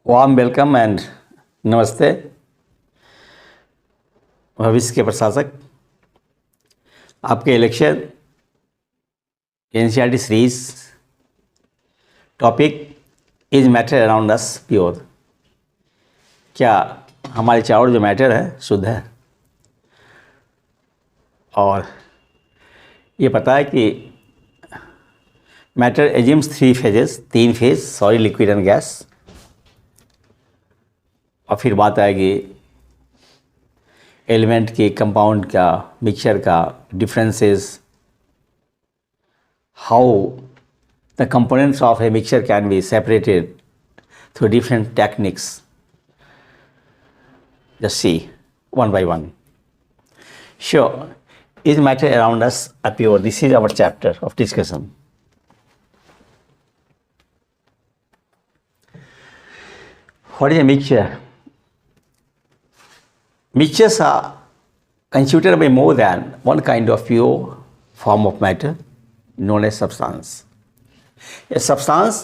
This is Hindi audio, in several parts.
वार्म वेलकम एंड नमस्ते। भविष्य के प्रशासक, आपके lecture NCERT series topic is matter around us pure. क्या हमारे चारों जो मैटर है शुद्ध है? और ये पता है कि मैटर एज्यूम्स तीन phase solid, liquid and gas. और फिर बात आएगी एलिमेंट के, कंपाउंड का, मिक्सचर का differences, how the components of a mixture can be separated through different techniques. Just see one by one. Sure, is matter around us a pure? This is our chapter of discussion. What is a mixture? Mixtures are constituted by more than one kind of pure form of matter known as substance. A substance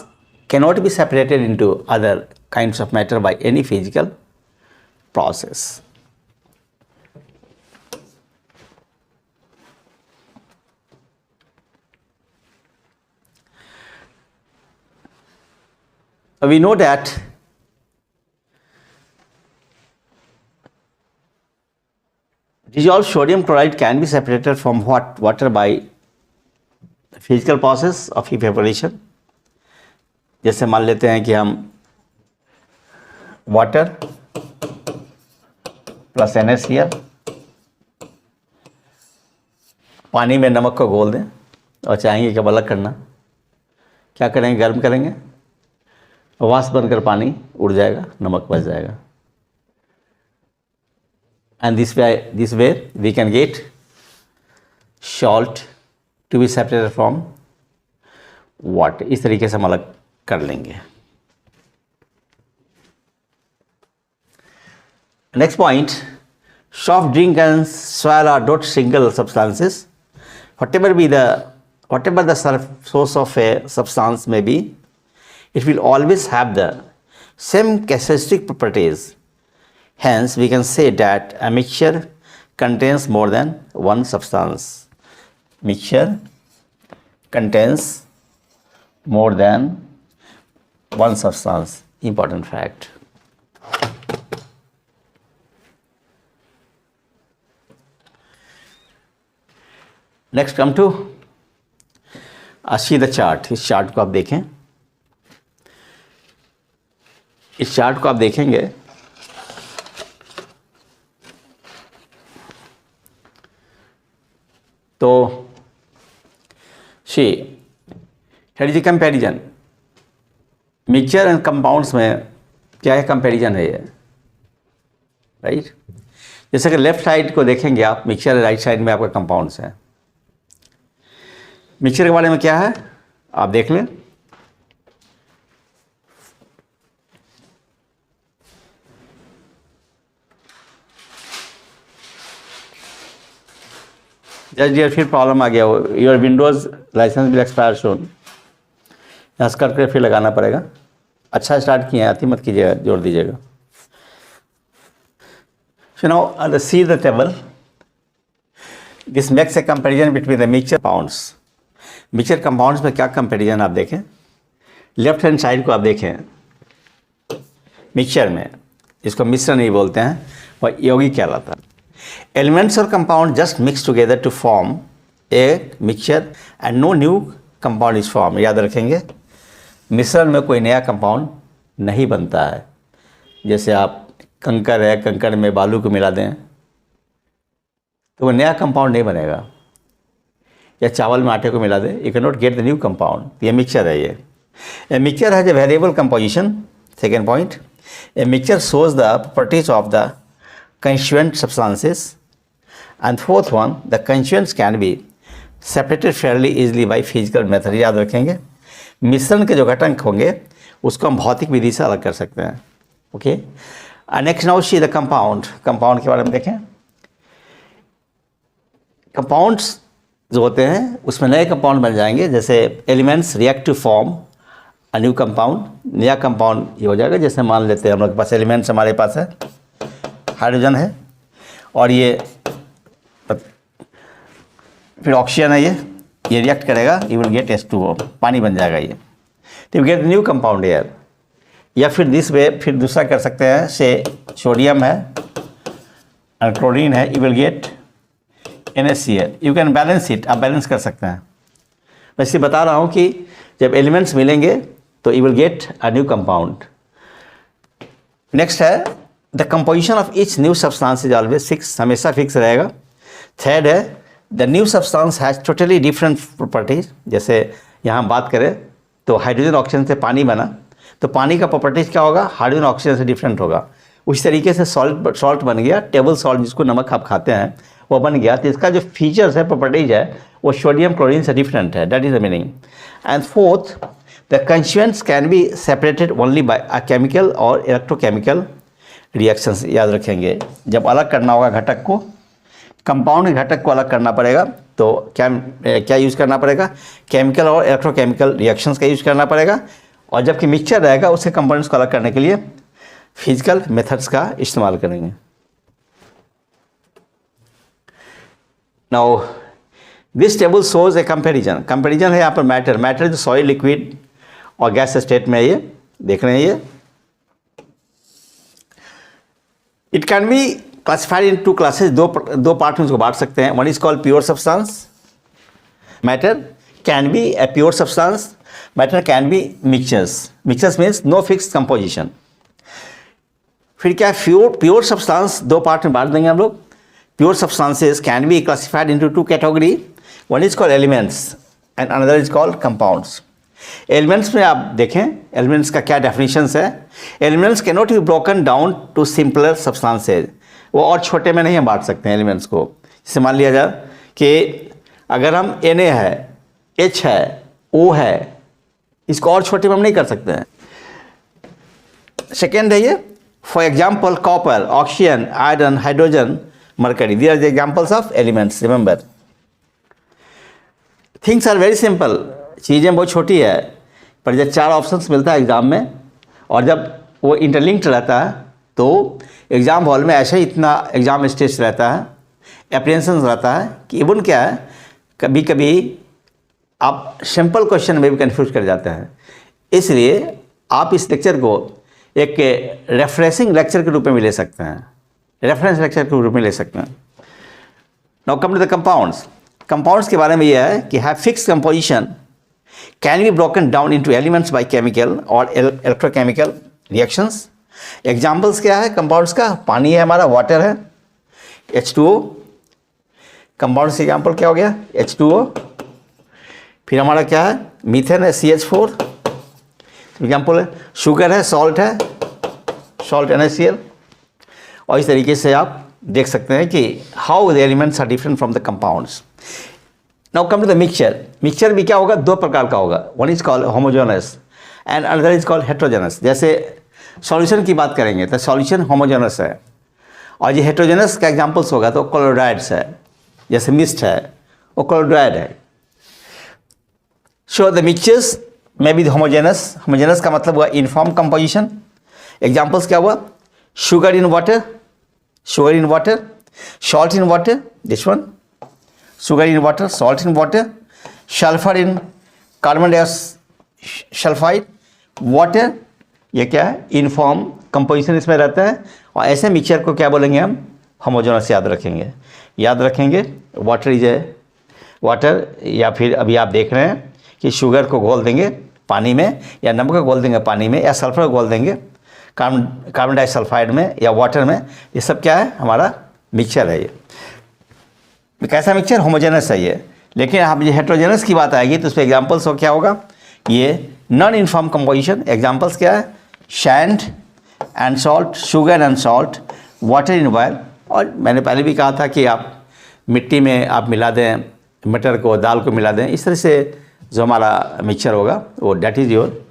cannot be separated into other kinds of matter by any physical process. We know that dissolved sodium chloride can be separated from water by physical process of evaporation. जैसे मान लेते हैं कि हम वाटर प्लस NaCl पानी में नमक को घोल दें और चाहेंगे कि अब अलग करना, क्या करेंगे? गर्म करेंगे, वाष्प बनकर पानी उड़ जाएगा, नमक बच जाएगा। And this way we can get salt to be separated from water. इस तरीके से हम अलग कर लेंगे। Next point, soft drink and swallow are not single substances. Whatever the source of a substance may be, it will always have the same characteristic properties. Hence, we can say that a mixture contains more than one substance. Mixture contains more than one substance. Important fact. Next, come to see the chart. इस चार्ट को आप देखें। इस चार्ट को आप देखेंगे तो सी हेट is comparison mixture and compounds में क्या है? कंपेरिजन है ये, राइट। जैसे कि लेफ्ट साइड को देखेंगे आप, मिक्सचर, राइट साइड में आपका कंपाउंड्स है। मिक्सचर के बारे में क्या है आप देख लें। जस्ट डियर फिर प्रॉब्लम आ गया, your Windows license will expire soon. यहाँ से करके फिर लगाना पड़ेगा। अच्छा स्टार्ट किए हैं, अति मत कीजिएगा, जोड़ दीजिएगा। So now see the table. This makes a comparison between the mixture compounds. Mixture compounds में क्या कंपेरिजन आप देखें। लेफ्ट हैंड साइड को आप देखें, मिक्सचर में, इसको मिश्रण नहीं बोलते हैं, वह यौगिक कहलाता है। Elements or compound just mix together to form a mixture and no new compound is formed. याद रखेंगे, मिश्रण में कोई नया कंपाउंड नहीं बनता है। जैसे आप कंकर है, कंकर में बालू को मिला दें तो वो नया कंपाउंड नहीं बनेगा, या चावल में आटे को मिला दें, you can not get the new compound. ये मिक्सचर है। ये a mixture has a variable composition. Second point, a mixture shows the properties of the constituent substances. And fourth one, the constituents can be separated fairly easily by physical method. याद रखेंगे, मिश्रण के जो घटक होंगे उसको हम भौतिक विधि से अलग कर सकते हैं। Okay, next now see the compound. Compound के बारे में देखें। कंपाउंड्स जो होते हैं उसमें नए कंपाउंड बन जाएंगे। जैसे elements react to form a new compound, नया कंपाउंड ये हो जाएगा। जैसे मान लेते हैं हम लोग के पास एलिमेंट्स हमारे पास है, हाइड्रोजन है और ये फिर ऑक्सीजन है, ये रिएक्ट करेगा, यू विल गेट H2O, पानी बन जाएगा ये, तो you get new compound air. या फिर दिस वे, फिर दूसरा कर सकते हैं, से सोडियम है और क्लोरीन है, you will gate NaCl, you can balance it, आप बैलेंस कर सकते हैं। मैं इसलिए बता रहा हूँ कि जब एलिमेंट्स मिलेंगे तो you will get a new compound. Next है the composition of each new substance is always fix, हमेशा फिक्स रहेगा। थर्ड है the new substance has totally different properties. जैसे यहाँ बात करें तो हाइड्रोजन ऑक्सीजन से पानी बना, तो पानी का प्रॉपर्टीज क्या होगा, हाइड्रोजन ऑक्सीजन से डिफरेंट होगा। उस तरीके से सॉल्ट बन गया, टेबल सॉल्ट जिसको नमक आप खाते हैं वो बन गया, तो इसका जो फीचर्स है, प्रॉपर्टीज है, वो सोडियम क्लोरीन से डिफरेंट है, that is the meaning. And fourth the constituents can be separated only by a chemical और इलेक्ट्रोकेमिकल रिएक्शंस। याद रखेंगे, जब अलग करना होगा घटक को, कंपाउंड के घटक को अलग करना पड़ेगा, तो क्या यूज़ करना पड़ेगा, केमिकल और इलेक्ट्रोकेमिकल रिएक्शंस का यूज़ करना पड़ेगा। और जबकि मिक्सचर रहेगा उसके कंपोनेंट्स को अलग करने के लिए फिजिकल मेथड्स का इस्तेमाल करेंगे। Now this table shows a comparison है यहाँ पर मैटर जो सॉइल, लिक्विड और गैस स्टेट में, ये देख रहे हैं, ये it can be classified in 2 classes, दो पार्ट में उसको बांट सकते हैं। One is called pure substance, matter can be a pure substance, matter can be mixtures means no fix composition. फिर क्या है, प्योर सब्सटेंस 2 पार्ट में बांट देंगे हम लोग। Pure substances can be classified into 2 category, one is called elements and another is called compounds. Elements में आप देखें, एलिमेंट्स का क्या डेफिनेशंस है। Elements can not be broken down to simpler substances, वो और छोटे में नहीं हम बांट सकते हैं एलिमेंट्स को। जैसे मान लिया जाए कि अगर हम Na है, H है, O है, इसको और छोटे में हम नहीं कर सकते हैं। सेकेंड है ये, for example copper, oxygen, iron, hydrogen, mercury, these are the examples of elements. Remember, things are very simple, चीज़ें बहुत छोटी है, पर जब 4 ऑप्शंस मिलता है एग्ज़ाम में और जब वो इंटरलिंक्ड रहता है तो एग्ज़ाम हॉल में ऐसे ही इतना एग्ज़ाम स्ट्रेस रहता है, एप्रीहेंशन रहता है कि इवन क्या है, कभी कभी आप सिंपल क्वेश्चन में भी कन्फ्यूज कर जाते हैं। इसलिए आप इस लेक्चर को एक रेफरेंसिंग लेक्चर के रूप में भी ले सकते हैं, रेफरेंस लेक्चर के रूप में ले सकते हैं। Now come to the compounds. Compounds के बारे में यह है कि have fix composition, can be broken down into elements by chemical और इलेक्ट्रोकेमिकल रिएक्शंस। एग्जाम्पल्स क्या है कंपाउंड्स का, पानी है हमारा, वाटर है, H2O। कंपाउंड्स एग्जाम्पल क्या हो गया, H2O। फिर हमारा क्या है, मीथेन है, CH4 एग्जाम्पल है। शुगर है, सॉल्ट है, सॉल्ट NaCl। और इस तरीके से आप देख सकते हैं कि how the elements are different from the compounds. Now come to the mixture. Mixture भी क्या होगा, 2 प्रकार का होगा, one is called homogeneous and another is called heterogeneous. जैसे सॉल्यूशन की बात करेंगे तो सॉल्यूशन होमोजेनस है, और ये हेट्रोजेनस का एग्जाम्पल्स होगा तो क्लोराइड्स है, जैसे मिस्ट है वो क्लोराइड है। सो द मिक्सचर्स में बी होमोजेनस, होमोजेनस का मतलब हुआ यूनिफॉर्म कंपोजिशन। एग्जाम्पल्स क्या हुआ, sugar in water, sugar in water, salt in water, this one, sugar in water, salt in water, sulfur in carbon sulfide, water, ये क्या है, इनफॉर्म कंपोजिशन इसमें रहता है। और ऐसे मिक्सचर को क्या बोलेंगे हम, होमोजेनस याद रखेंगे। वाटर इज ए वाटर, या फिर अभी आप देख रहे हैं कि शुगर को घोल देंगे पानी में, या नमक को घोल देंगे पानी में, या सल्फर को घोल देंगे कार्बन डाइसल्फाइड में या वाटर में, ये सब क्या है, हमारा मिक्सचर है। ये कैसा मिक्सचर, होमोजेनस है ये। लेकिन अब ये हेट्रोजेनस की बात आएगी तो उस पर एग्जाम्पल्स क्या होगा, ये नॉन यूनिफॉर्म कंपोजिशन। एग्जाम्पल्स क्या है, sand and salt, sugar and salt, water in oil. और मैंने पहले भी कहा था कि आप मिट्टी में आप मिला दें, मटर को, दाल को मिला दें, इस तरह से जो हमारा मिक्सचर होगा वो that is your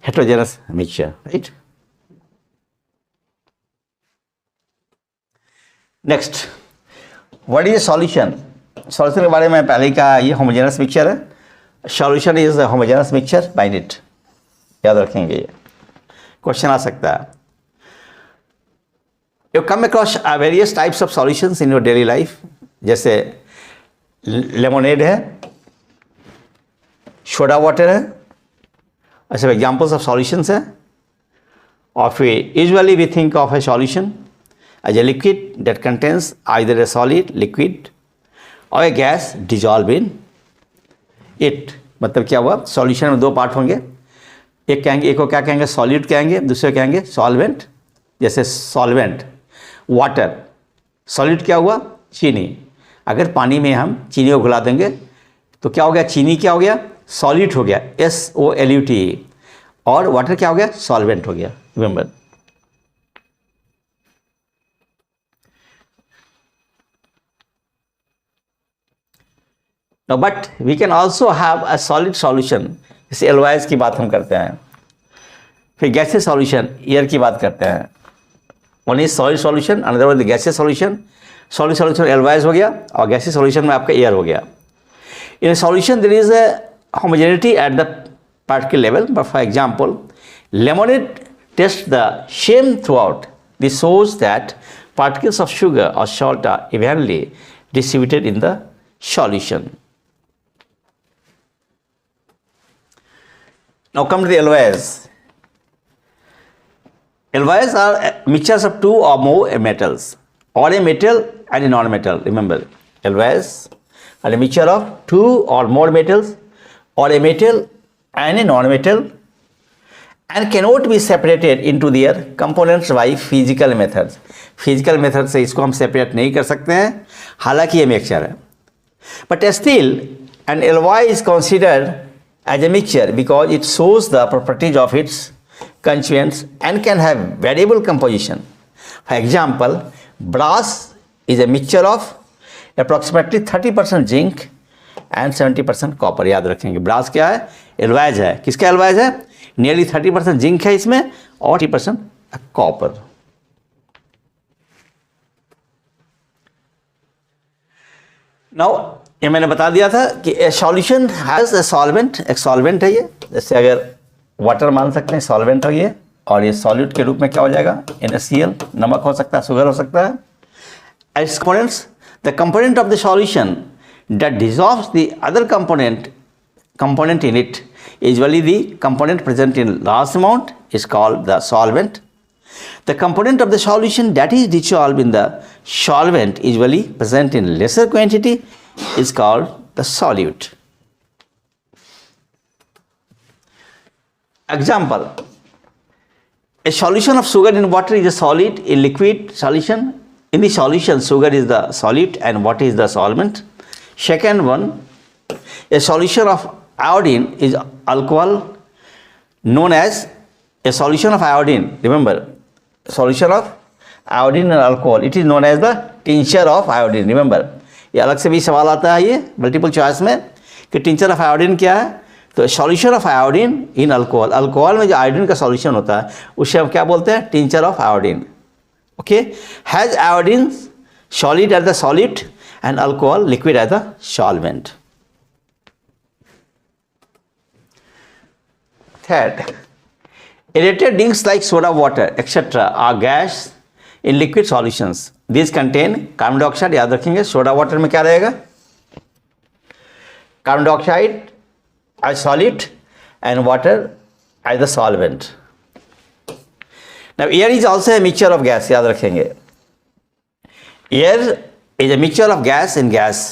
heterogeneous mixture, right. Next, what is a solution. Solution के बारे में पहले ही कहा, ये होमोजेनस मिक्सचर है। Solution is homogeneous mixture by it. याद रखेंगे, ये क्वेश्चन आ सकता है। You come across various types of solutions in your daily life, जैसे लेमोनेड है, सोडा वाटर है, ऐसे एग्जाम्पल्स ऑफ सॉल्यूशंस है। और फिर usually we think of a solution as a liquid that contains either A solid liquid और ए गैस डिजॉल्व इन इट। मतलब क्या हुआ, सॉल्यूशन में दो पार्ट होंगे, एक कहेंगे, एक को क्या कहेंगे सॉलिड कहेंगे, दूसरे कहेंगे सॉल्वेंट। जैसे सॉल्वेंट वाटर, सॉलिड क्या हुआ चीनी। अगर पानी में हम चीनी को घुला देंगे तो क्या हो गया, चीनी क्या हो गया सॉलिड हो गया, SOLUT, और वाटर क्या हो गया सॉल्वेंट हो गया। Remember, but we can also have a solid solution, जैसे एलवाइज की बात हम करते हैं। फिर गैसेस सॉल्यूशन, एयर की बात करते हैं। One is solid solution, another one gases solution. Solid solution alloys हो गया और गैसेस सॉल्यूशन में आपका एयर हो गया। In solution there is a homogeneity at the particle level, but for example lemonade taste the same throughout. This shows that particles of sugar or salt are evenly distributed in the solution. Now come to the alloys. Alloys are mixtures of two or more metals, or a metal and a non-metal. Remember, alloys are a mixture of two or more metals, or a metal and a non-metal, and cannot be separated into their components by physical methods. Physical method से इसको हम separate नहीं कर सकते हैं, हालांकि ये mixture है. But still, an alloy is considered as a mixture because it shows the properties of its constituents and can have variable composition. For example, brass is a mixture of approximately 30% zinc and 70% copper. याद रखेंगे, brass क्या है एलवाइज है। किसका एलवाइज है, नियरली 30% जिंक है इसमें और 30% कॉपर। नाउ ये मैंने बता दिया था कि ए सॉल्यूशन हैज ए सॉल्वेंट, एक सॉल्वेंट है ये, जैसे अगर वाटर मान सकते हैं सॉल्वेंट हो ये, और ये सॉल्यूट के रूप में क्या हो जाएगा NaCl, नमक हो सकता है, शुगर हो सकता है। As components, the component of the solution that dissolves the other component in it, usually the component present in large amount is called the solvent. The component of the solution that is dissolved in the solvent, usually present in lesser quantity, is called the solute. Example, a solution of sugar in water is a solid, a liquid solution. In the solution, sugar is the solute and water is the solvent. Second one, a solution of iodine is alcohol known as a solution of iodine. Remember, solution of iodine and alcohol, it is known as the tincture of iodine. Remember, ये अलग से भी सवाल आता है ये मल्टीपल चॉइस में कि टिंचर ऑफ आयोडीन क्या है। तो solution of iodine in alcohol, alcohol में जो आयोडीन का सॉल्यूशन होता है उसे हम क्या बोलते हैं, tincture of iodine. Okay, has iodine solid as the solute and alcohol liquid as the solvent. Third, aerated drinks like soda water etc. are gas in liquid solutions. These contain carbon dioxide. याद रखेंगे, सोडा वाटर में क्या रहेगा, carbon dioxide as solute and water as the solvent. Now air is also a mixture of gas. याद रखेंगे, air is a mixture of gas and gas.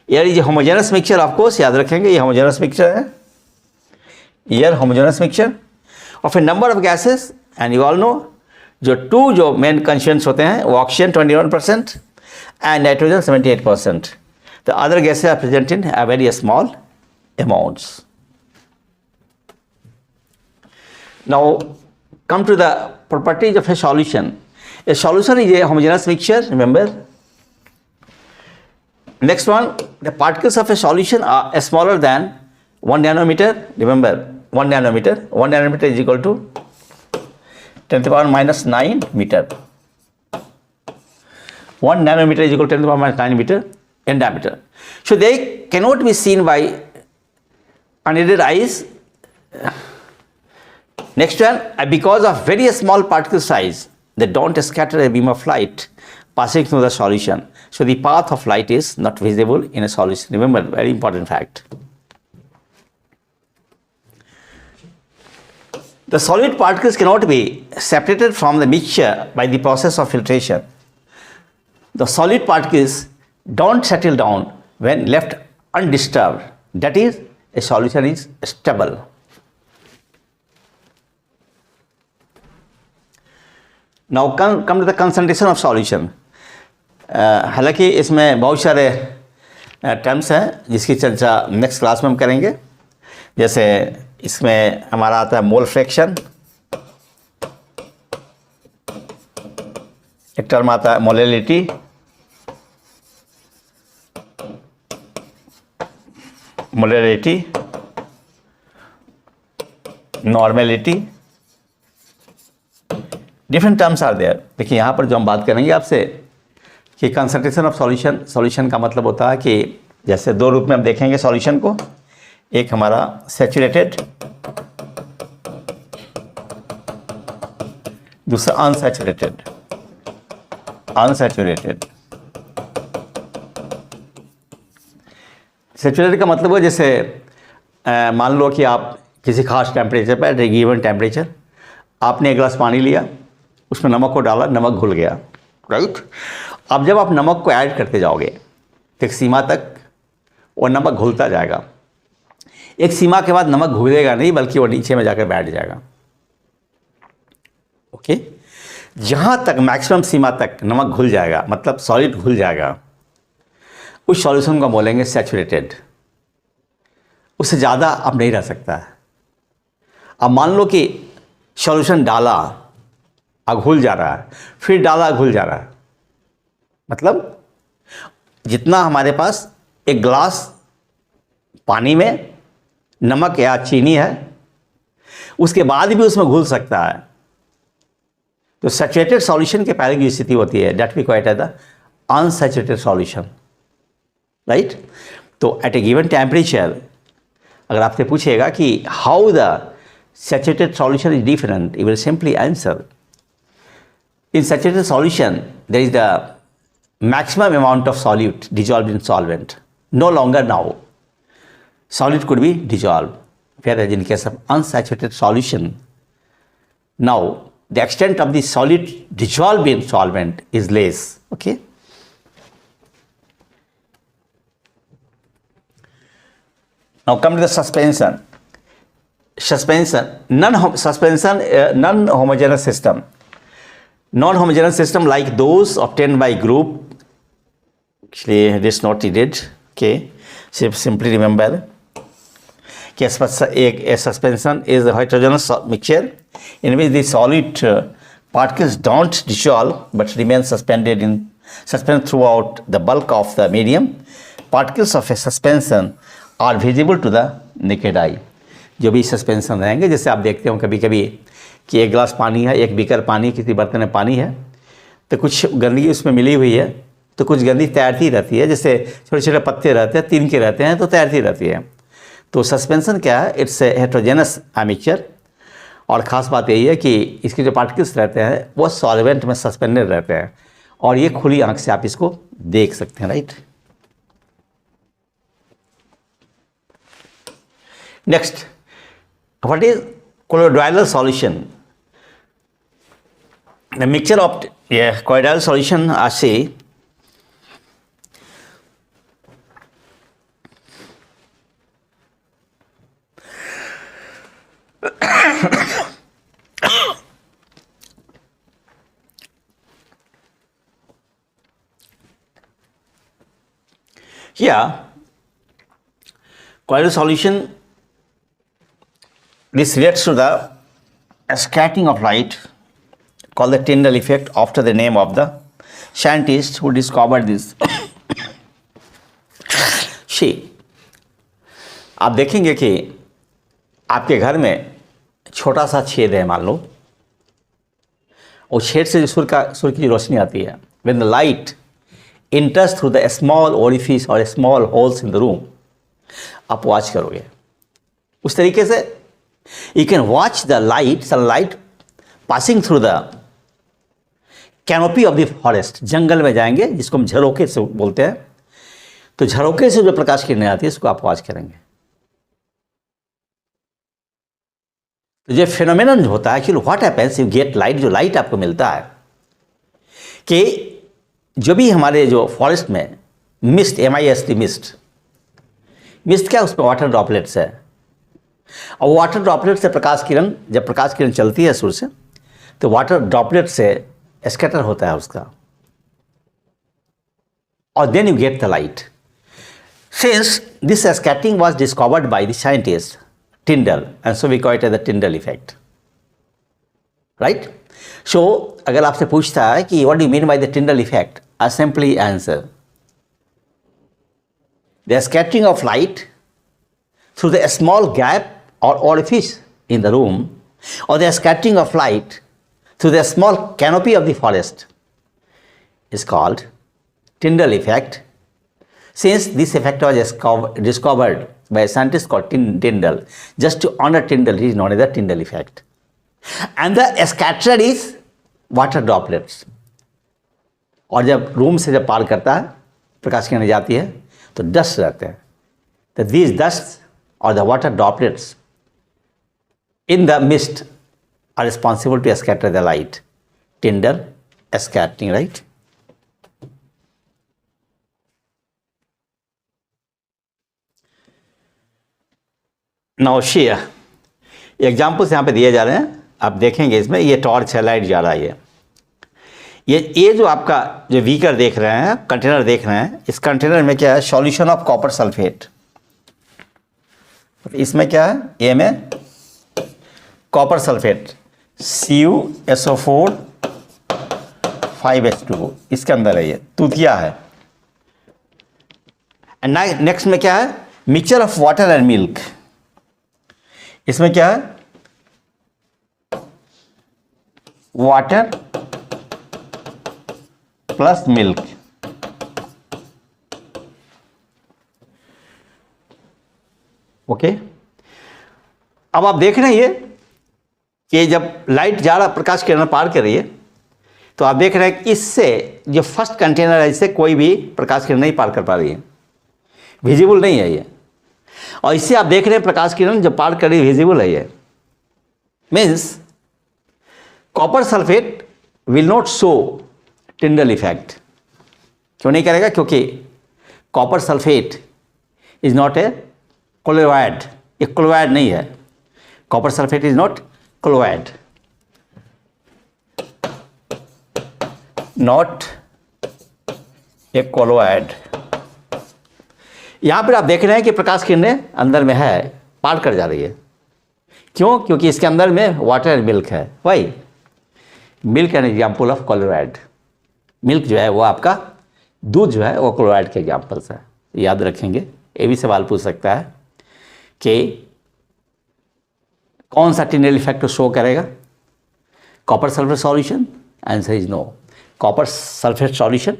Air is a homogeneous mixture, of course. याद रखेंगे ये homogeneous mixture है, air homogeneous mixture of a number of gases. And you all know जो मेन कंस्टिट्यूएंट्स होते हैं वो oxygen 21% and nitrogen 78%. The other gases are present in a very small amounts. Now come to the properties of a solution. A solution is a homogeneous mixture, remember. Next one, the particles of a solution are smaller than 1 nanometer. Remember, 1 nanometer. 1 nanometer is equal to 10 to the power minus 9 meter. 1 nanometer is equal to 10 to the power minus 9 meter in diameter. So they cannot be seen by unaided eyes. Next one, because of very small particle size, they don't scatter a beam of light passing through the solution. So the path of light is not visible in a solution. Remember, very important fact. The solid particles cannot be separated from the mixture by the process of filtration. The solid particles don't settle down when left undisturbed. That is, a solution is stable. Now come to the concentration of solution. हालांकि इसमें बहुत सारे टर्म्स हैं जिसकी चर्चा नेक्स्ट क्लास में हम करेंगे. जैसे इसमें हमारा आता है मोल फ्रैक्शन, एक टर्म आता है molality, normality, different terms are there. देखिए यहाँ पर जो हम बात करेंगे आपसे कि कंसंट्रेशन ऑफ सॉल्यूशन का मतलब होता है कि जैसे दो रूप में हम देखेंगे सॉल्यूशन को. एक हमारा सैचुरेटेड, दूसरा अनसैचुरेटेड. सैचुरेटेड का मतलब है जैसे मान लो कि आप किसी खास टेम्परेचर पर, गिवन टेम्परेचर, आपने एक गिलास पानी लिया, उसमें नमक को डाला, नमक घुल गया, राइट. अब जब आप नमक को ऐड करते जाओगे तो एक सीमा तक वो नमक घुलता जाएगा. एक सीमा के बाद नमक घुलेगा नहीं, बल्कि वो नीचे में जाकर बैठ जाएगा. ओके, जहाँ तक मैक्सिमम सीमा तक नमक घुल जाएगा, मतलब सॉलिड घुल जाएगा, उस सॉल्यूशन को बोलेंगे सैचुरेटेड. उससे ज़्यादा अब नहीं रह सकता है. अब मान लो कि सॉल्यूशन डाला, अब घुल जा रहा है, फिर डाला, घुल जा रहा है. मतलब जितना हमारे पास एक गिलास पानी में नमक या चीनी है, उसके बाद भी उसमें घुल सकता है. तो सैचुरेटेड सॉल्यूशन के पहले की स्थिति होती है, that we call it as the unsaturated solution, right. तो एट ए गिवन टेम्परेचर अगर आपसे पूछेगा कि how the saturated solution is different, you will simply answer in saturated solution there is the maximum amount of solute dissolved in solvent. No longer now solid could be dissolved, whereas in case of unsaturated solution, now the extent of the solid dissolved in solvent is less. Okay, now come to the suspension. Non-homogeneous system. Non-homogeneous system like those obtained by group, actually this not needed. Okay, simply remember कि a suspension is a heterogeneous mixture in which the solid particles don't dissolve but remain suspended throughout the bulk of the medium. Particles of a suspension are visible to the naked eye. जो भी सस्पेंशन रहेंगे, जैसे आप देखते हो कभी कभी कि एक गिलास पानी है, एक बीकर पानी, किसी बर्तन में पानी है, तो कुछ गंदगी उसमें मिली हुई है, तो कुछ गंदगी तैरती रहती है. जैसे छोटे छोटे पत्ते रहते हैं, तिनके रहते हैं, तो तैरती रहती है. तो सस्पेंशन क्या है? It's a heterogeneous mixture. और ख़ास बात यही है कि इसके जो पार्टिकल्स रहते हैं वो सॉल्वेंट में सस्पेंडेड रहते हैं, और ये खुली आंख से आप इसको देख सकते हैं, right. Next, what is colloidal solution? The mixture of colloidal solution are say here colloidal solution, this relates to the scattering of light called the Tyndall effect after the name of the scientist who discovered this. See, आप देखेंगे कि आपके घर में छोटा सा छेद है, मान लो, और छेद से जो सूर्य की रोशनी आती है, when the light enters through the small orifice or small holes in the room, आप वॉच करोगे. उस तरीके से You can watch the sunlight passing through the canopy of the forest. जंगल में जाएंगे, जिसको हम झरोखे से बोलते हैं, तो झरोखे से जो प्रकाश किरणें आती है, इसको आप वॉच करेंगे. तो जो फिनोमेनन होता है, actually what happens, you get light, जो लाइट आपको मिलता है, कि जो भी हमारे जो फॉरेस्ट में मिस्ट, MIST मिस्ट क्या, उस पर वाटर ड्रॉपलेट्स है, और वाटर ड्रॉपलेट से प्रकाश किरण, जब प्रकाश किरण चलती है सूर्य से, तो वाटर ड्रॉपलेट से स्कैटर होता है उसका, और then you get the light. Since this scattering was discovered by the scientist Tyndall, and so we call it as the Tyndall effect, right? So अगर आपसे पूछता है कि what do you mean by the Tyndall effect, I simply answer, the scattering of light through the small gap or orifice in the room, or the scattering of light through the small canopy of the forest is called Tyndall effect. Since this effect was discovered by a scientist called Tyndall, just to honor Tyndall, it is known as the Tyndall effect. And the scatterer is water droplets. और जब रूम से जब पार करता है, प्रकाश किरणें जाती है, तो डस्ट रहते हैं. तो these dusts or the water droplets in the mist are responsible to scatter the light. Tyndall scattering, right? Now share examples यहाँ पे दिए जा रहे हैं, आप देखेंगे इसमें, ये टॉर्च है, लाइट जा रहा है, ये जो आपका जो बीकर देख रहे हैं, कंटेनर देख रहे हैं, इस कंटेनर में क्या है, सॉल्यूशन ऑफ कॉपर सल्फेट. इसमें क्या है, ए में कॉपर सल्फेट CuSO4 5H2O, इसके अंदर है, ये तूतिया है. एंड नेक्स्ट में क्या है, mixture of water and milk. इसमें क्या है, वाटर प्लस मिल्क. ओके, अब आप देख रहे हैं कि जब लाइट जा रहा, प्रकाश किरण पार कर रही है, तो आप देख रहे हैं कि इससे जो फर्स्ट कंटेनर है, इससे कोई भी प्रकाश किरण नहीं पार कर पा रही है, विजिबल नहीं है ये. और इससे आप देख रहे हैं प्रकाश किरण जब पार कर रही, विजिबल है ये. Means copper sulphate will not show Tyndall effect. क्यों नहीं करेगा, क्योंकि copper sulphate is not a chloride, ये क्लोराइड नहीं है. Copper sulphate is not chloride, not a chloride. यहाँ पर आप देख रहे हैं कि प्रकाश किरणें अंदर में है, पार कर जा रही है. क्यों, क्योंकि इसके अंदर में वाटर एंड मिल्क है. वही milk N example of chloride. Milk जो है वो आपका दूध जो है वो क्लोराइड के एग्जाम्पल्स है. याद रखेंगे, ये भी सवाल पूछ सकता है कि कौन सा टिंडल इफेक्ट शो करेगा, copper sulphate solution. Answer is no. Copper sulphate solution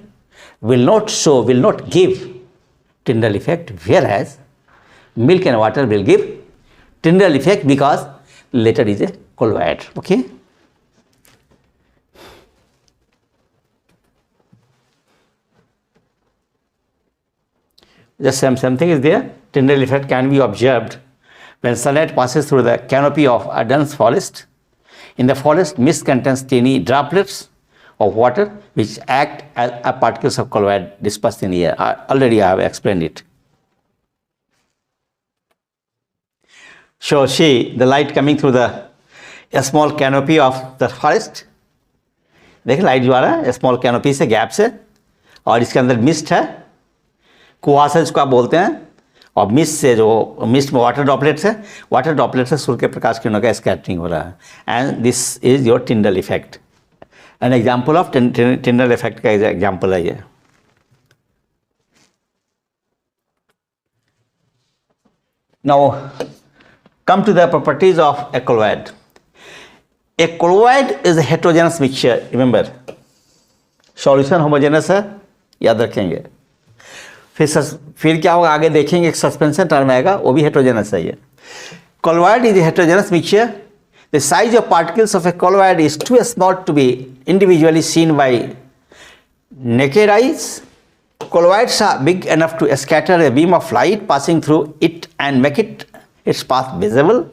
will not show, will not give Tyndall effect, whereas milk and water will give Tyndall effect because later is a colloid. Okay. Just something is there. Tyndall effect can be observed when sunlight passes through the canopy of a dense forest. In the forest, mist contains tiny droplets of water which act as a particles of colloid dispersed in the air. Already I have explained it. So see the light coming through a small canopy of the forest. देखिए लाइट जो आ रहा है स्मॉल कैनोपी से, गैप से, और इसके अंदर मिस्ट है, कुहासा जिसको आप बोलते हैं, और मिस्ट से जो मिस्ट में वाटर ड्रॉपलेट्स है, वाटर ड्रॉपलेट से सूर्य के प्रकाश किरणों का स्कैटरिंग हो रहा है. And this is your Tyndall effect. An example of Tyndall effect का एग्जाम्पल है ये. Now come to the properties of a colloid. A colloid is a heterogeneous mixture. Remember, solution homogeneous है, याद रखेंगे. फिर क्या होगा आगे देखेंगे, एक सस्पेंशन टर्म आएगा, वो भी हेटेरोजेनस है ये. Colloid is a heterogeneous mixture. The size of particles of a colloid is too small to be individually seen by naked eyes. Colloids are big enough to scatter a beam of light passing through it and make its path visible.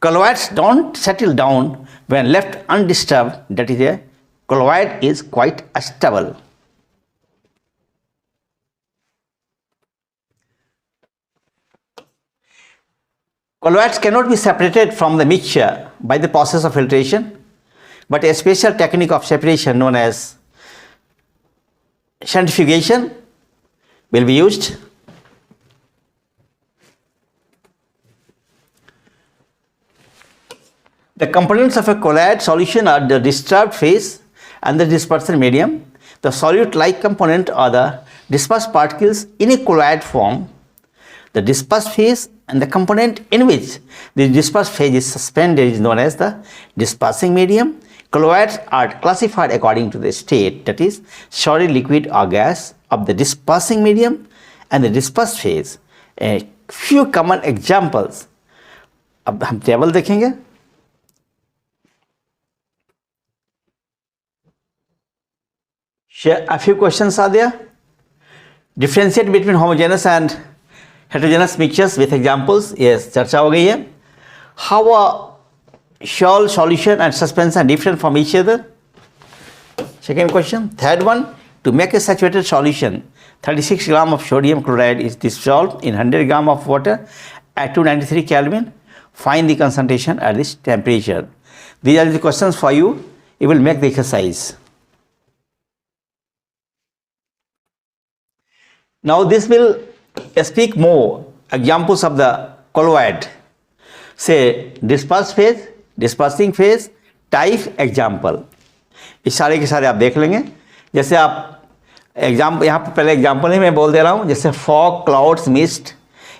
Colloids don't settle down when left undisturbed. That is, a colloid is quite stable. Colloids cannot be separated from the mixture by the process of filtration, but a special technique of separation known as centrifugation will be used. The components of a colloid solution are the disturbed phase and the dispersion medium. The solute-like component are the dispersed particles in a colloid form. The dispersed phase and the component in which the dispersed phase is suspended is known as the dispersing medium. Colloids are classified according to the state, that is solid, liquid or gas, of the dispersing medium and the dispersed phase. A few common examples. अब हम टेबल देखेंगे. A few questions are there. Differentiate between homogeneous and heterogeneous mixtures with examples. Yes, चर्चा हो गई है. How a Scholl solution and suspension are different from each other. Second question. Third one, to make a saturated solution, 36 gram of sodium chloride is dissolved in 100 gram of water at 293 Kelvin. Find the concentration at this temperature. These are the questions for you. You will make the exercise. Now this will speak more examples of the colloid. Say dispersed phase, dispersing phase, type, example. इस सारे के सारे आप देख लेंगे. जैसे आप एग्जाम यहाँ पर पहले एग्जाम्पल ही मैं बोल दे रहा हूँ. जैसे fog, clouds, mist,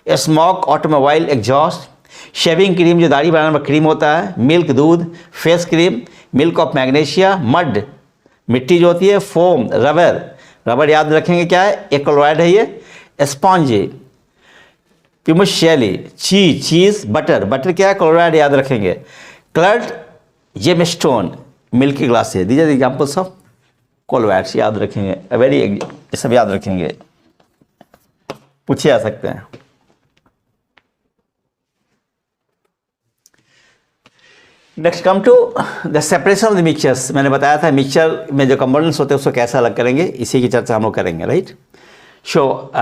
smoke, automobile exhaust, shaving cream जो दाढ़ी बनाने में क्रीम होता है, मिल्क दूध, face cream, milk of magnesia, mud मिट्टी जो होती है, फोम, रबर, रबर याद रखेंगे क्या है, एक क्लोराइड है ये, स्पॉन्ज, पिमुशेली, चीज, बटर, बटर क्या है, क्लोराइड याद रखेंगे, cloud, gemstone, milky glasses. These are examples of colloids. याद रखेंगे, वेरी ये सब याद रखेंगे, पूछे जा सकते हैं. Next come to the separation of the mixtures. मैंने बताया था मिक्सचर में जो कंपोनेंट्स होते हैं उसको कैसे अलग करेंगे, इसी की चर्चा हम लोग करेंगे. राइट. सो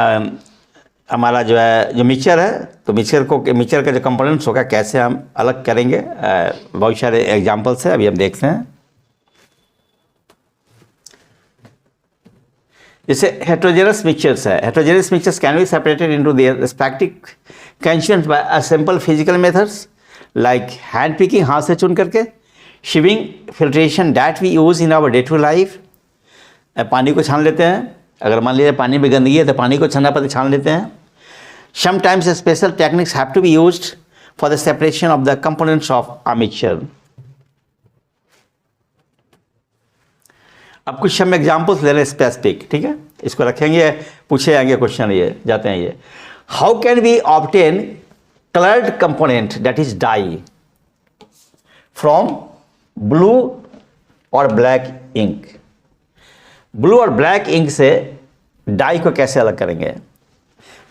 हमारा जो है जो मिक्सचर है, तो मिक्सचर का जो कंपोनेंट्स होगा कैसे हम अलग करेंगे, बहुत सारे एग्जांपल्स हैं, अभी हम देखते हैं. जैसे हेट्रोजेनस मिक्सचर्स है. Heterogeneous mixtures can be separated into their respective constituents by a simple physical methods like hand picking, हाथ से चुन करके, sieving, filtration that we use in our day to life. पानी को छान लेते हैं, अगर मान लीजिए पानी में गंदगी है तो पानी को छानना पड़ता, छान लेते हैं. Sometimes special techniques have to be used for the separation of the components of a mixture. अब कुछ हम एग्जाम्पल्स ले रहे हैं स्पेसिफिक. ठीक है, इसको रखेंगे, पूछे जाएंगे क्वेश्चन. ये जाते हैं. ये how can we obtain colored component, that is dye, from blue or black ink. Blue और ब्लैक इंक से डाई को कैसे अलग करेंगे,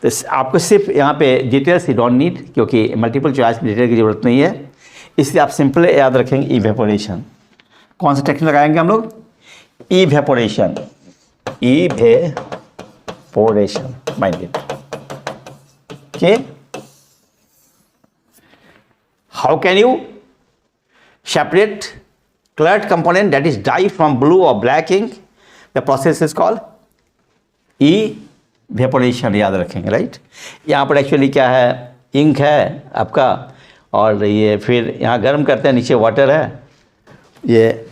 तो आपको सिर्फ यहाँ पे डिटेल्स ही डोंट नीड, क्योंकि मल्टीपल चॉइस में डिटेल की जरूरत नहीं है. इसलिए आप सिंपल याद रखेंगे इवेपोरेशन. कौन सा टेक्निक लगाएंगे हम लोग, evaporation. Evaporation minded. Okay. How can you separate colored component, that is dye, from blue or black ink? The process is called evaporation. याद रखेंगे. राइट. यहाँ पर एक्चुअली क्या है, इंक है आपका, और ये फिर यहाँ गर्म करते हैं, नीचे वाटर है. ये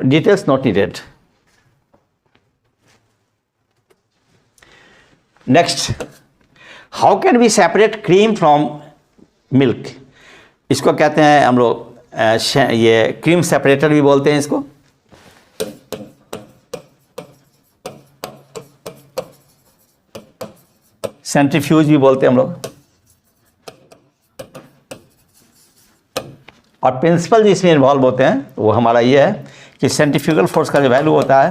details not needed. Next, how can we separate cream from milk. इसको कहते हैं हम लोग ये क्रीम सेपरेटर भी बोलते हैं इसको. सेंट्रीफ्यूज भी बोलते हैं हम लोग. और प्रिंसिपल जो इसमें इन्वॉल्व होते हैं वो हमारा ये है कि सेंट्रीफ्यूगल फोर्स का जो वैल्यू होता है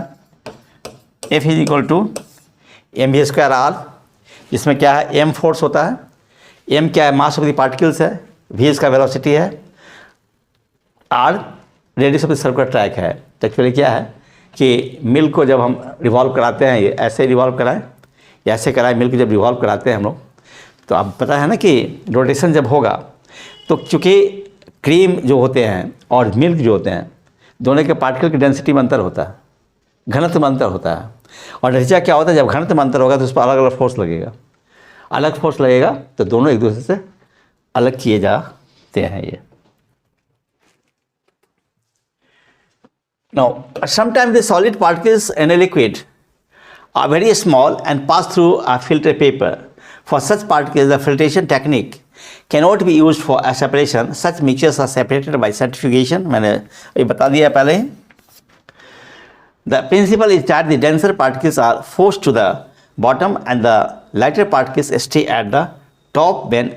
F is equal to mv²r, इसमें क्या है, m फोर्स होता है, m क्या है, मास ऑफ द पार्टिकल्स है, v इसका वेलोसिटी है, r radius of the circular track है। तो एक्चुअली क्या है कि मिल्क को जब हम रिवॉल्व कराते हैं, ये ऐसे रिवॉल्व कराएं या ऐसे कराएं, मिल्क जब रिवॉल्व कराते हैं हम लोग, तो अब पता है ना कि रोटेशन जब होगा तो चूँकि क्रीम जो होते हैं और मिल्क जो होते हैं दोनों के पार्टिकल की डेंसिटी में अंतर होता है, घनत्व में अंतर होता है। और नतीजा क्या होता है, जब घनत्व में अंतर होगा तो उस पर अलग अलग फोर्स लगेगा, अलग फोर्स लगेगा तो दोनों एक दूसरे से अलग किए जाते हैं। ये Now, sometimes the solid particles in a liquid are very small and pass through a filter paper. For such particles, the filtration technique cannot be used for a separation. Such mixtures are separated by centrifugation. मैंने ये बता दिया पहले ही. The principle is that the denser particles are forced to the bottom and the lighter particles stay at the top when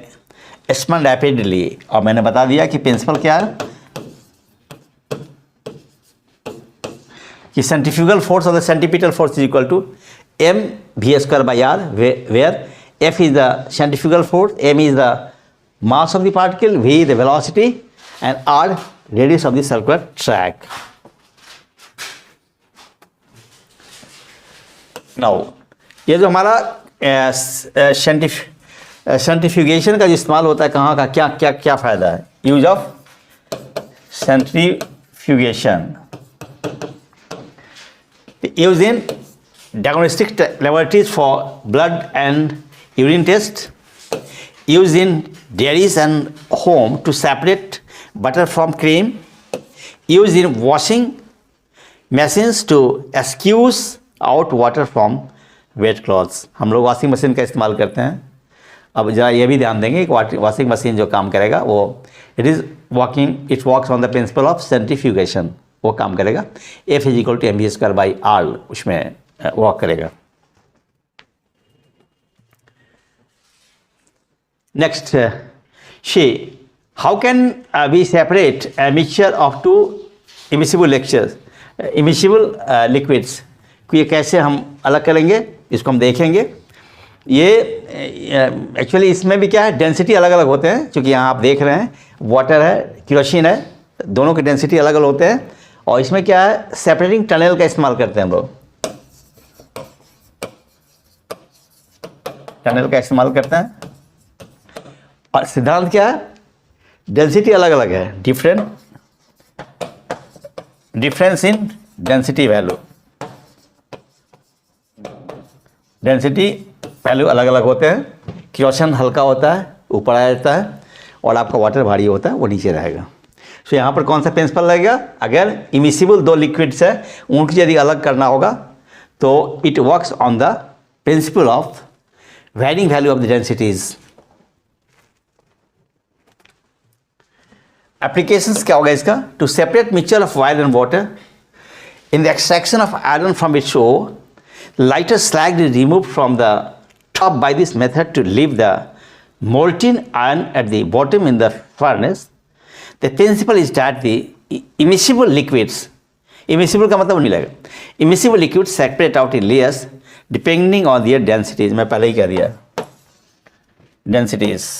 expand rapidly. और मैंने बता दिया कि प्रिंसिपल क्या है कि सेंट्रीफ्यूगल फोर्स और the centripetal force is equal to mv²/r, where F is the centrifugal force, m is the mass of the particle, v the velocity and r radius of the circular track. Now ये जो हमारा सेंट्रीफ्यूगेशन का जो इस्तेमाल होता है कहाँ का, क्या क्या क्या फ़ायदा है, use of centrifugation used in diagnostic laboratories for blood and urine test, used in dairies and home to separate butter from cream, used in washing machines to squeeze out water from wet clothes. हम लोग वॉशिंग मशीन का इस्तेमाल करते हैं। अब जरा ये भी ध्यान देंगे कि वॉशिंग मशीन जो काम करेगा वो it works on the principle of centrifugation, वो काम करेगा। F is equal to mv²/r उसमें वर्क करेगा। Next, how can we separate a mixture of two immiscible liquids? ये कैसे हम अलग करेंगे, इसको हम देखेंगे। ये एक्चुअली इसमें भी क्या है, डेंसिटी अलग अलग होते हैं, क्योंकि यहाँ आप देख रहे हैं वाटर है, केरोसिन है, दोनों के डेंसिटी अलग अलग होते हैं। और इसमें क्या है, सेपरेटिंग टनल का इस्तेमाल करते हैं हम लोग, टनल का इस्तेमाल करते हैं। और सिद्धांत क्या है, डेंसिटी अलग अलग है, difference in density value, density value अलग अलग होते हैं। केरोसिन हल्का होता है, ऊपर आ जाता है, और आपका वाटर भारी होता है, वो नीचे रहेगा। तो यहाँ पर कौन सा प्रिंसिपल लगेगा, अगर इमिसिबल दो लिक्विड्स है उनकी यदि अलग करना होगा तो it works on the principle of varying value of the densities. Applications क्या होगा इसका, to separate mixture of oil and water in the extraction of iron from its ore, lighter slag is removed from the top by this method to leave the molten iron at the bottom in the furnace. The principle is that the immiscible liquids, immiscible का मतलब नहीं लगेगा, immiscible liquids separate out in layers depending on their densities. मैं पहले ही कह दिया densities.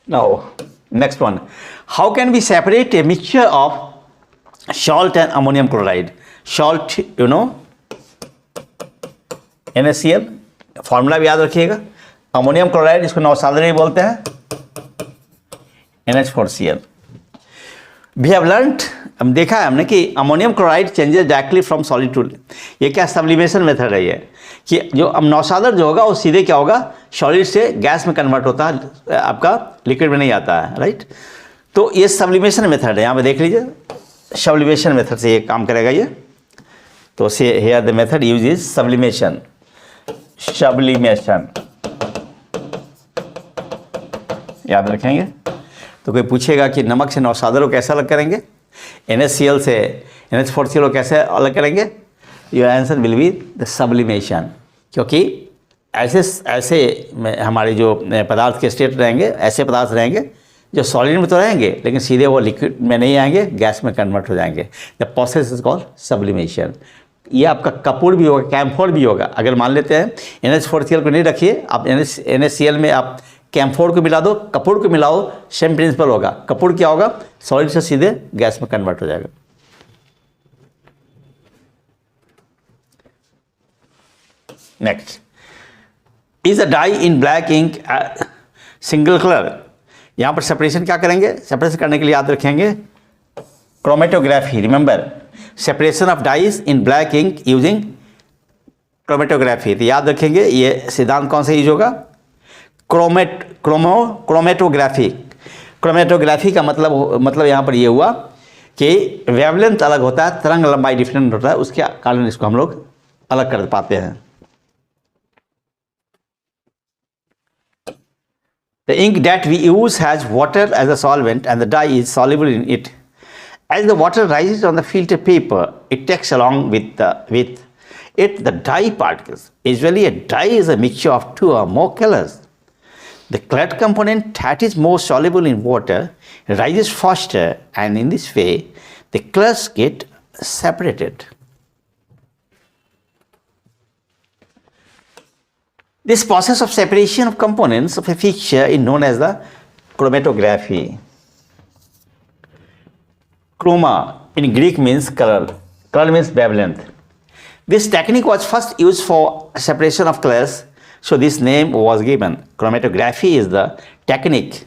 Now next one, how can we separate a mixture of salt and ammonium chloride? Salt, you know, NaCl, formula भी याद रखिएगा। अमोनियम क्लोराइड, इसको नौसादरी बोलते हैं, NH4Cl। वी हैव लर्नड, हम देखा है हमने कि ammonium chloride changes directly from solid to, ये क्या सब्लिमेशन मेथड है, ये कि जो नौसादर जो होगा वो सीधे क्या होगा, सॉलिड से गैस में कन्वर्ट होता है, आपका लिक्विड में नहीं आता है, राइट। तो ये सब्लिमेशन मेथड है, यहाँ पे देख लीजिए, सब्लिमेशन मेथड से ये काम करेगा ये। तो से here the method use is sublimation, याद रखेंगे। तो कोई पूछेगा कि नमक से नौसादर को कैसे अलग करेंगे, NaCl से NH4Cl को कैसे अलग करेंगे, your answer will be the sublimation, क्योंकि ऐसे ऐसे हमारे जो पदार्थ के स्टेट रहेंगे, ऐसे पदार्थ रहेंगे जो सॉलिड में तो रहेंगे लेकिन सीधे वो लिक्विड में नहीं आएंगे, गैस में कन्वर्ट हो जाएंगे। The process is called sublimation. ये आपका कपूर भी होगा, कैम्फोर भी होगा। अगर मान लेते हैं NH4Cl को नहीं रखिए, आप NaCl में आप कैम्फोर को मिला दो, कपूर को मिलाओ, सेम प्रिंसिपल होगा। कपूर क्या होगा, सॉलिड से सीधे गैस में कन्वर्ट हो जाएगा। Next, is a dye in black ink single colour. यहां पर सेपरेशन क्या करेंगे, सेपरेशन करने के लिए याद रखेंगे chromatography. Remember, separation of dyes in black ink using chromatography. तो याद रखेंगे ये सिद्धांत कौन सा यूज होगा, क्रोमेटोग्राफी। क्रोमेटोग्राफी का मतलब यहां पर ये हुआ कि वेवलेंथ अलग होता है, तरंग लंबाई डिफरेंट होता है, उसके कारण इसको हम लोग अलग कर पाते हैं। The ink that we use has water as a solvent and the dye is soluble in it. As the water rises on the filtered paper, it takes along with it the dye particles. Usually a dye is a mixture of two or more colors. The colored component that is more soluble in water rises faster, and in this way the colors get separated. This process of separation of components of a fixture is known as the chromatography. Chroma in Greek means color. Color means wavelength. This technique was first used for separation of colors, so this name was given. Chromatography is the technique.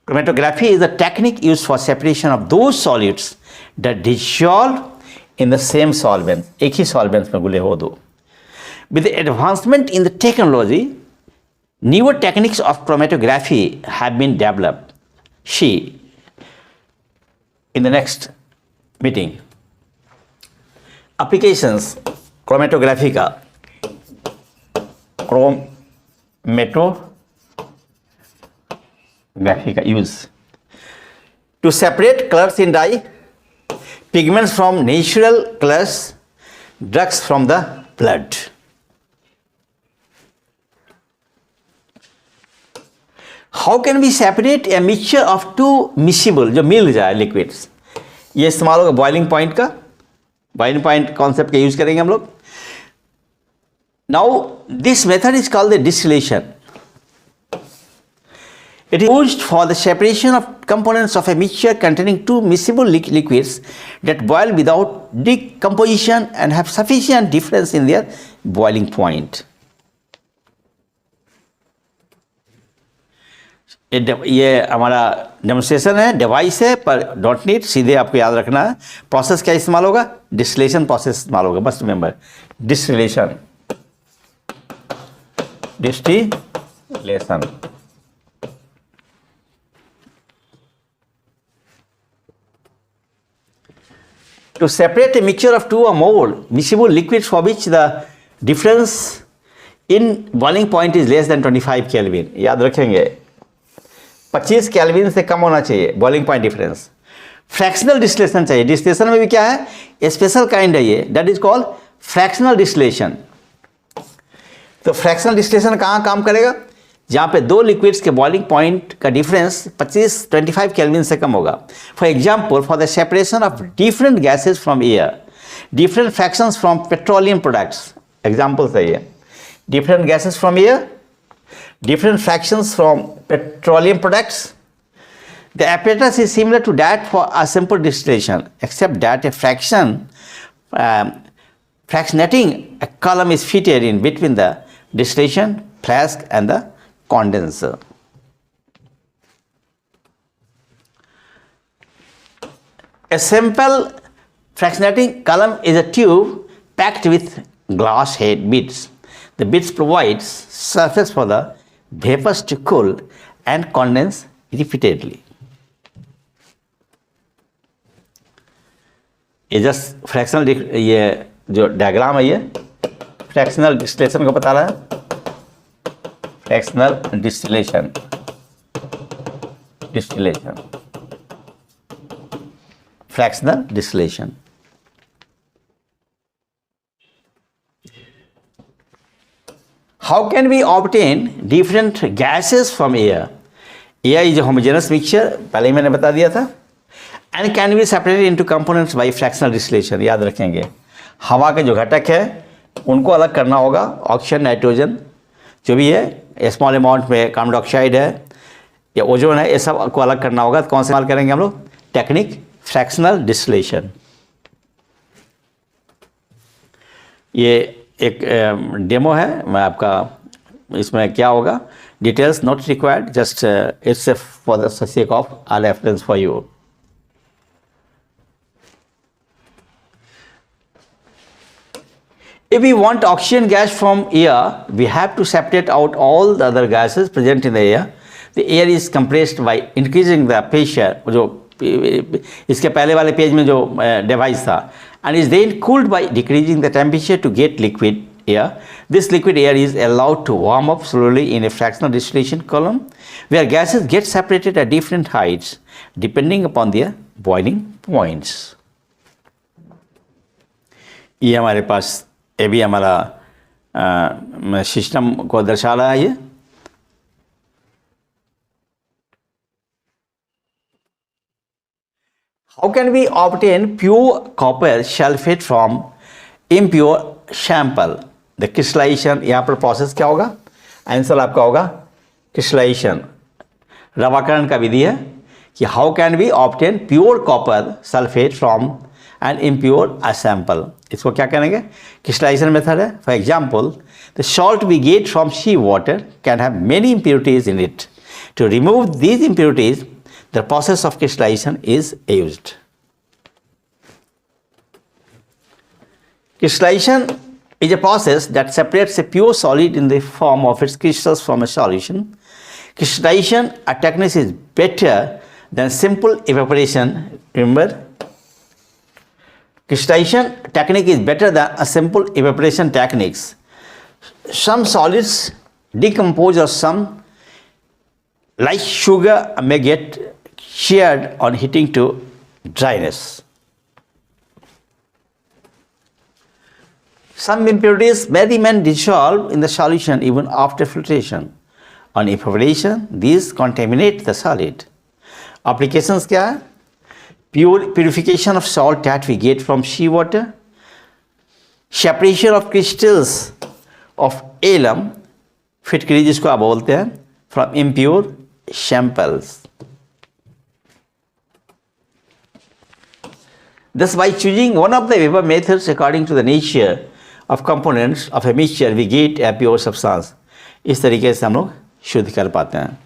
Chromatography is the technique used for separation of those solids that dissolve in the same solvent. एक ही solvents में घुले हो दो। With the advancement in the technology, newer techniques of chromatography have been developed. See in the next meeting. Applications chromatography का, chromatography का use to separate colors in dye, pigments from natural colors, drugs from the blood. How can we separate a mixture of two miscible, जो मिल जाए liquids? ये इस्तेमाल होगा बॉइलिंग पॉइंट का। बॉइलिंग पॉइंट कॉन्सेप्ट का यूज करेंगे हम लोग। Now this method is called the distillation. It is used for the separation of components of a mixture containing two miscible liquids that boil without decomposition and have sufficient difference in their boiling point. ये हमारा डेमोन्स्ट्रेशन है, डिवाइस है, पर डॉट नीट सीधे आपको याद रखना है। प्रोसेस क्या इस्तेमाल होगा, डिस्टिलेशन प्रोसेस इस्तेमाल होगा। बस remember, distillation, distillation. To separate a mixture of two or more miscible liquids for which the difference in boiling point is less than 25 Kelvin, याद रखेंगे 25 केल्विन से कम होना चाहिए boiling point difference. Fractional distillation चाहिए। डिस्टिलेशन में भी क्या है, स्पेशल काइंड है ये, that is called fractional distillation. तो फ्रैक्शनल डिस्टिलेशन कहाँ काम करेगा, जहाँ पे दो लिक्विड्स के बॉइलिंग पॉइंट का डिफरेंस 25 केल्विन से कम होगा। For example, for the separation of different gases from air, different fractions from petroleum products, example सही है, different gases from air, different fractions from petroleum products. The apparatus is similar to that for a simple distillation, except that a fractionating column is fitted in between the distillation flask and the condenser. A simple fractionating column is a tube packed with glass head beads. The beads provides surface for the vapors to cool and condense repeatedly. ये जस्ट फ्रैक्शनल, ये जो डायग्राम है ये फ्रैक्शनल डिस्टिलेशन को बता रहा है। Fractional distillation, fractional distillation. How can we obtain different gases from air? Air is homogeneous mixture, पहले ही मैंने बता दिया था. And can be separated into components by fractional distillation. याद रखेंगे, हवा के जो घटक है उनको अलग करना होगा. ऑक्सीजन, नाइट्रोजन जो भी है, स्मॉल अमाउंट में कार्बन डाइऑक्साइड है या ओजोन है, ये सब को अलग करना होगा. तो कौन से इस्तेमाल करेंगे हम लोग? Technique fractional distillation. ये एक डेमो है, मैं आपका इसमें क्या होगा, details not required, just it's for the sake of all reference for you. If we want oxygen gas from air, we have to separate out all the other gases present in the air. The air is compressed by increasing the pressure, जो इसके पहले वाले पेज में जो डिवाइस था, and is then cooled by decreasing the temperature to get liquid air. This liquid air is allowed to warm up slowly in a fractional distillation column, where gases get separated at different heights depending upon their boiling points. ये हमारे पास ये भी हमारा सिस्टम को दर्शा रहा है. ये how can we obtain pure copper sulphate from impure sample? The crystallization, यहाँ पर प्रोसेस क्या होगा? आंसर आपका होगा क्रिस्टलाइजेशन. रवाकरण का विधि है कि how can we obtain pure copper sulphate from and impure a sample. इसको क्या करेंगे? क्रिस्टलाइजेशन मेथड है. For example, the salt we get from sea water can have many impurities in it. To remove these impurities the process of crystallization is used. Crystallization is a process that separates a pure solid in the form of its crystals from a solution. Crystallization, a technique, is better than simple evaporation. Remember, crystallization technique is better than a simple evaporation techniques. Some solids decompose or some, like sugar, may get sheared on heating to dryness. Some impurities may remain dissolved in the solution even after filtration. On evaporation, these contaminate the solid. Applications क्या है? Purification of salt that we get from seawater, separation of crystals of alum, फिटकरी जिसको आप बोलते हैं, from impure samples. Thus, by choosing one of the above methods according to the nature of components of a mixture, we get a pure substance. इस तरीके से हम लोग शुद्ध कर पाते हैं,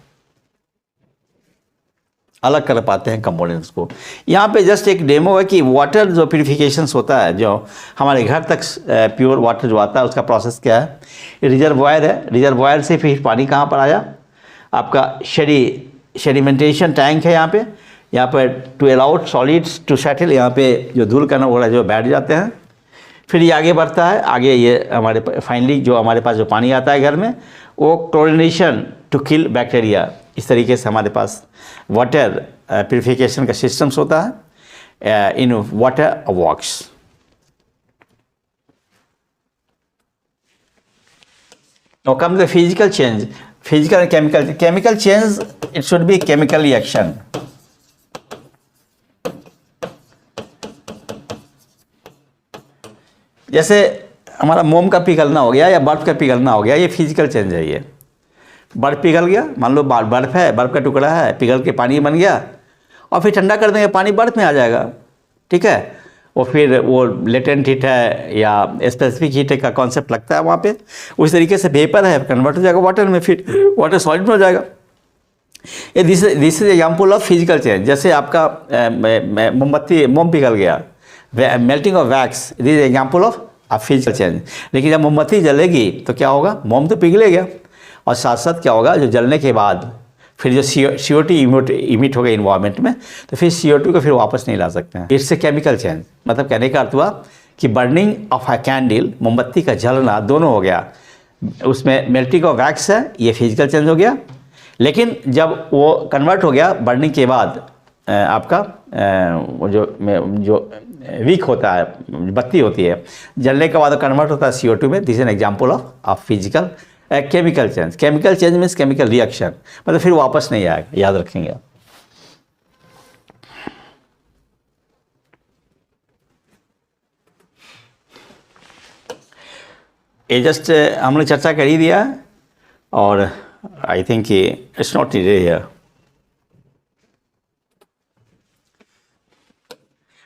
अलग कर पाते हैं कंपोनेंट्स को. यहाँ पे जस्ट एक डेमो है कि वाटर जो प्यूरिफिकेशंस होता है, जो हमारे घर तक प्योर वाटर जो आता है, उसका प्रोसेस क्या है. रिजर्वायर है, रिजर्वायर से फिर पानी कहाँ पर आया? आपका सेडिमेंटेशन टैंक है यहाँ पर to allow solids to settle. यहाँ पे जो धूल कण वगैरह जो बैठ जाते हैं, फिर ये आगे बढ़ता है. आगे ये हमारे फाइनली जो हमारे पास जो पानी आता है घर में, वो क्लोरिनेशन टू किल बैक्टीरिया. इस तरीके से हमारे पास वाटर प्यूरिफिकेशन का सिस्टम्स होता है in water works. Now comes the physical change, physical and chemical. Chemical change, it should be chemical reaction. जैसे हमारा मोम का पिघलना हो गया या बर्फ़ का पिघलना हो गया, ये फिजिकल चेंज है. ये बर्फ़ पिघल गया, मान लो बर्फ़ है, बर्फ़ का टुकड़ा है, पिघल के पानी बन गया, और फिर ठंडा कर देंगे, पानी बर्फ़ में आ जाएगा. ठीक है, और फिर वो लेटेंट हीट है या स्पेसिफिक हीट का कॉन्सेप्ट लगता है वहाँ पे. उस तरीके से वेपर है, कन्वर्ट हो जाएगा वाटर में, फिर वाटर सॉलिड में हो जाएगा. ये this is example of physical change. जैसे आपका मोमबत्ती, मोम पिघल गया, melting of wax, this is example of physical change. लेकिन जब मोमबत्ती जलेगी तो क्या होगा? मोम तो पिघलेगा, और साथ साथ क्या होगा, जो जलने के बाद फिर जो CO2 इमिट होगा इन्वायरमेंट में, तो फिर CO2 को फिर वापस नहीं ला सकते हैं. It's a chemical change. मतलब कहने का अर्थ हुआ कि बर्निंग ऑफ अ कैंडल, मोमबत्ती का जलना, दोनों हो गया. उसमें मेल्टिंग ऑफ वैक्स है, ये फिजिकल चेंज हो गया. लेकिन जब वो कन्वर्ट हो गया बर्निंग के बाद, आपका जो वीक होता है, बत्ती होती है, जलने के बाद कन्वर्ट होता है CO2 में. This is an example of physical chemical change means chemical reaction, मतलब फिर वापस नहीं आएगा, याद रखेंगे आप। ये जस्ट हमने चर्चा कर ही दिया और I think it's not here.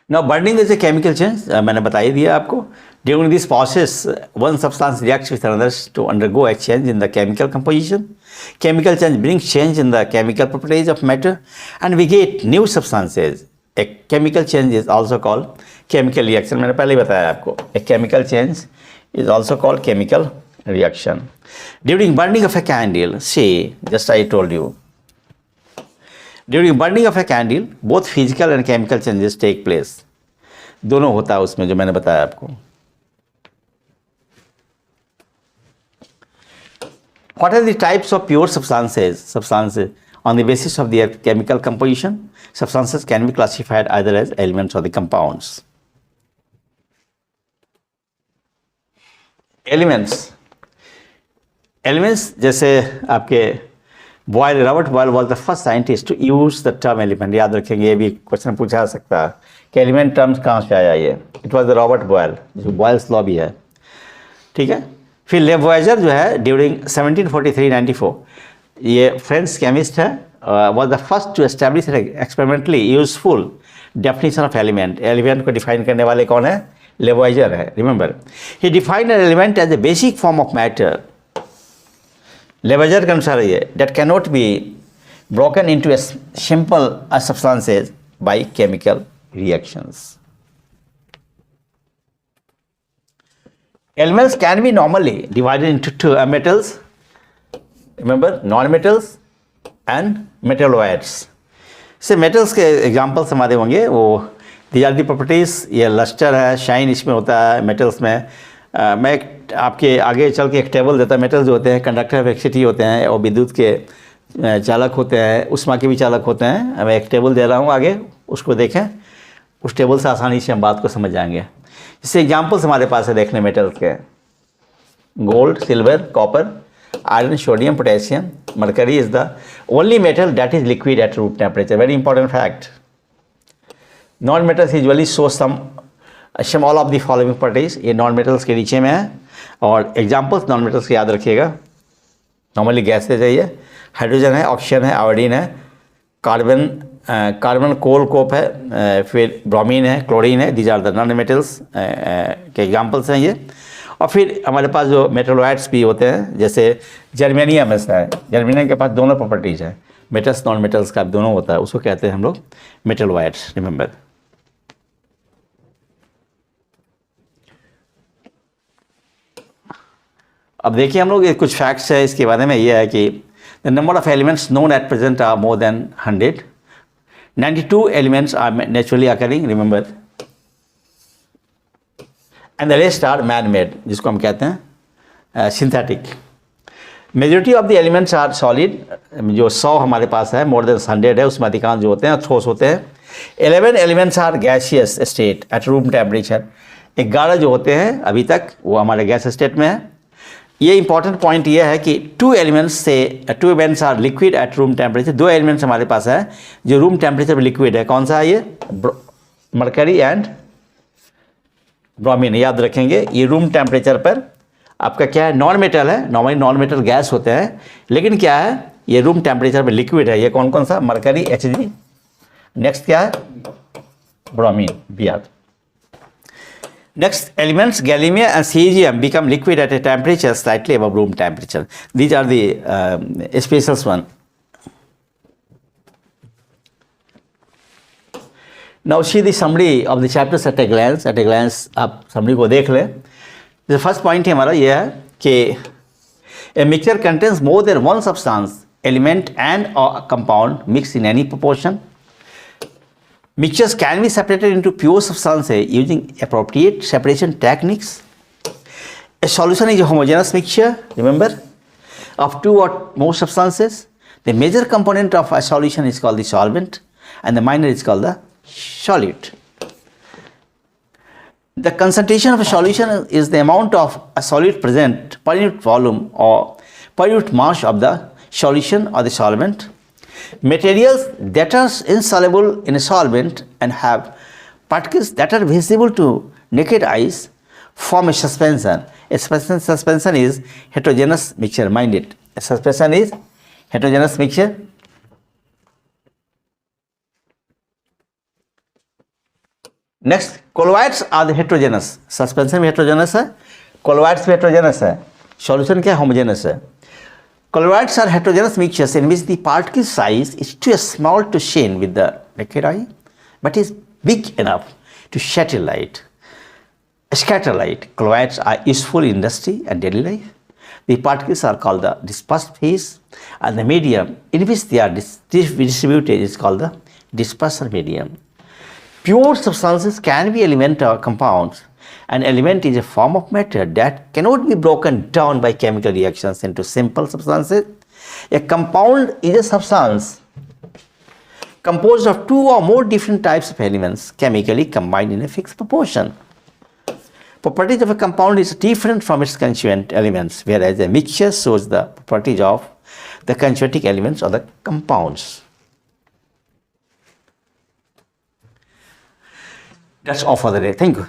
Now burning is a chemical change, मैंने बता ही दिया आपको। During this process one substance reacts with another to undergo a change in the chemical composition. Chemical change brings change in the chemical properties of matter and we get new substances. A chemical change is also called chemical reaction, मैंने पहले ही बताया आपको। A chemical change is also called chemical reaction. During burning of a candle, say, just I told you, during burning of a candle, both physical and chemical changes take place. दोनों होता है उसमें, जो मैंने बताया आपको। What are the types of pure substances? Substances on the basis of their chemical composition, substances can be classified either as elements or the compounds. Elements जैसे आपके Robert Boyle was the first scientist to use the term element. याद रखेंगे, ये भी क्वेश्चन पूछा जा सकता है कि एलिमेंट टर्म्स कहाँ से आया ये। It was the Robert Boyle, जो बॉयल्स लॉ भी है, ठीक है। फिर लेवॉयजर जो है ड्यूरिंग 1743-94, ये फ्रेंच केमिस्ट है, was the first to establish experimentally useful definition of element. Element को डिफाइन करने वाले कौन है? लेवॉयजर है। Remember, he defined an element as a basic form of matter. Lavoisier के अनुसार ये that can not be broken into a simple substances by chemical reactions. Elements can be normally divided into two metals. Remember, non-metals and metalloids. से metals के examples हमारे होंगे, वो these are the properties। ये luster है, shine इसमें होता है metals में। मैं आपके आगे चल के एक टेबल देता है। मेटल्स जो होते हैं कंडक्टर ऑफ इलेक्ट्रिसिटी होते हैं और विद्युत के चालक होते हैं, उष्मा के भी चालक होते हैं। मैं एक टेबल दे रहा हूँ आगे, उसको देखें, उस टेबल से आसानी से हम बात को समझ जाएंगे। इससे एग्जाम्पल्स हमारे पास है देखने मेटल्स के, gold, silver, copper, iron, sodium, potassium. Mercury is the only metal that is liquid at room temperature. Very important fact. Non metals usually show some all of the following properties. ये नॉन मेटल्स के नीचे में है और एग्जाम्पल्स नॉन मेटल्स के याद रखिएगा। नॉर्मली गैसेज है, ये हाइड्रोजन है, ऑक्सीजन है, आयोडीन है, कार्बन कोल कोप है, फिर ब्रोमीन है, क्लोरीन है। These are the non metals के एग्जाम्पल्स हैं ये। और फिर हमारे पास जो मेटलोइड्स भी होते हैं, जैसे जर्मेनियम ऐसा है, जर्मेनियम के पास दोनों प्रॉपर्टीज़ हैं, मेटल्स नॉन मेटल्स का दोनों होता है, उसको कहते हैं हम लोग मेटलोइड्स। रिमेंबर, अब देखिए हम लोग ये कुछ फैक्ट्स है इसके बारे में। ये है कि the number of elements known at present are more than 100। 92 elements are naturally occurring, remember, and the rest are man-made, जिसको हम कहते हैं synthetic. Majority of the elements are solid, जो 100 हमारे पास है, more than 100 है, उसमें अधिकांश जो होते हैं ठोस होते हैं। 11 elements are gaseous state at room temperature। 11 जो होते हैं अभी तक वो हमारे गैस स्टेट में है। ये इंपॉर्टेंट पॉइंट ये है कि 2 elements are liquid at room temperature. 2 elements हमारे पास है जो रूम टेम्परेचर पर लिक्विड है। कौन सा है ये? Mercury and bromine. याद रखेंगे, ये रूम टेम्परेचर पर आपका क्या है? नॉन मेटल है। नॉर्मली नॉन मेटल गैस होते हैं, लेकिन क्या है, ये रूम टेम्परेचर पर लिक्विड है। ये कौन कौन सा? Mercury, Hg। नेक्स्ट क्या है? Bromine, Br। Next, elements gallium and cesium become liquid at a temperature slightly above room temperature. These are the special one. Now see the summary of the chapters at a glance. At a glance, आप summary को देख लें। The first point हमारा ये है कि a mixture contains more than one substance, element and or compound mixed in any proportion. Mixtures can be separated into pure substances using appropriate separation techniques. A solution is a homogeneous mixture, remember, of 2 or more substances. The major component of a solution is called the solvent and the minor is called the solute. The concentration of a solution is the amount of a solute present per unit volume or per-unit mass of the solution or the solvent. Materials that are insoluble in a solvent and have particles that are visible to naked eyes form a suspension. A suspension is heterogeneous mixture. Mind it. A suspension is heterogeneous mixture. Next colloids are the heterogeneous. Suspension भी हेट्रोजेनस है, कोलोइड्स भी हेट्रोजेनस है, सॉल्यूशन क्या होमोजेनस है. Colloids are heterogeneous mixtures in which the particle size is too small to shine with the naked eye, but is big enough to scatter light. Colloids are useful in industry and daily life. The particles are called the dispersed phase, and the medium in which they are distributed is called the disperser medium. Pure substances can be element or compounds. An element is a form of matter that cannot be broken down by chemical reactions into simple substances. A compound is a substance composed of two or more different types of elements chemically combined in a fixed proportion. Properties of a compound is different from its constituent elements, whereas a mixture shows the properties of the constituent elements or the compounds. That's all for the day. Thank you.